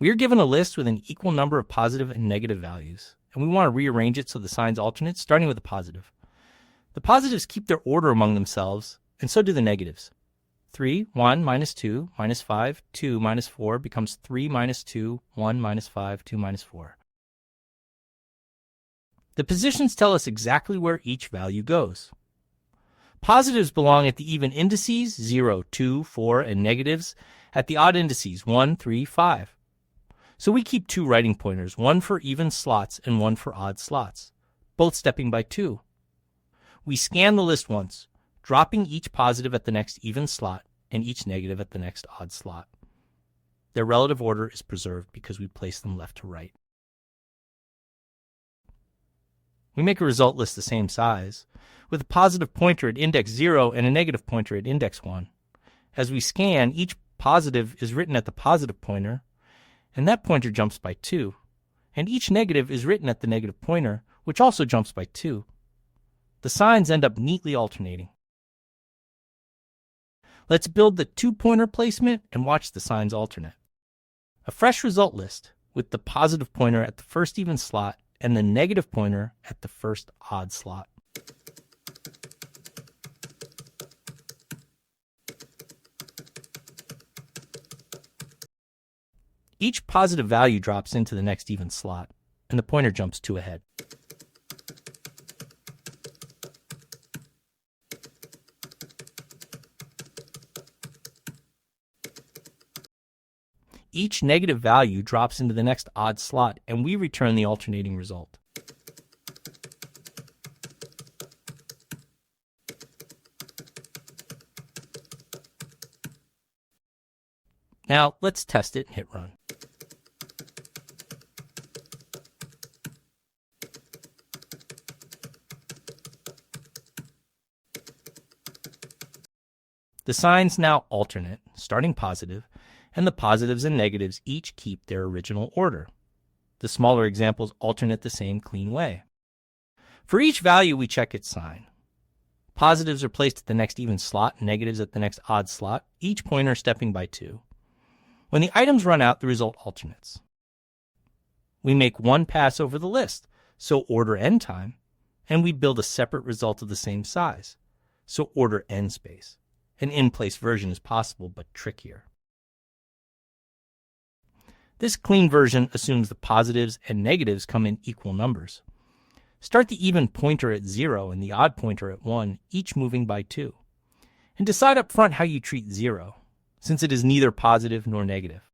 We are given a list with an equal number of positive and negative values, and we want to rearrange it so the signs alternate, starting with a positive. The positives keep their order among themselves, and so do the negatives. 3, 1, minus 2, minus 5, 2, minus 4 becomes 3, minus 2, 1, minus 5, 2, minus 4. The positions tell us exactly where each value goes. Positives belong at the even indices, 0, 2, 4, and negatives at the odd indices, 1, 3, 5. So we keep 2 writing pointers, one for even slots and one for odd slots, both stepping by 2. We scan the list once, dropping each positive at the next even slot and each negative at the next odd slot. Their relative order is preserved because we place them left to right. We make a result list the same size, with a positive pointer at index 0 and a negative pointer at index 1. As we scan, each positive is written at the positive pointer, and that pointer jumps by 2. And each negative is written at the negative pointer, which also jumps by 2. The signs end up neatly alternating. Let's build the 2-pointer placement and watch the signs alternate. A fresh result list with the positive pointer at the first even slot and the negative pointer at the first odd slot. Each positive value drops into the next even slot, and the pointer jumps 2 ahead. Each negative value drops into the next odd slot, and we return the alternating result. Now, let's test it and hit run. The signs now alternate, starting positive, and the positives and negatives each keep their original order. The smaller examples alternate the same clean way. For each value, we check its sign. Positives are placed at the next even slot, negatives at the next odd slot, each pointer stepping by 2. When the items run out, the result alternates. We make one pass over the list, so order n time, and we build a separate result of the same size, so order n space. An in-place version is possible, but trickier. This clean version assumes the positives and negatives come in equal numbers. Start the even pointer at 0 and the odd pointer at 1, each moving by 2. And decide up front how you treat 0, since it is neither positive nor negative.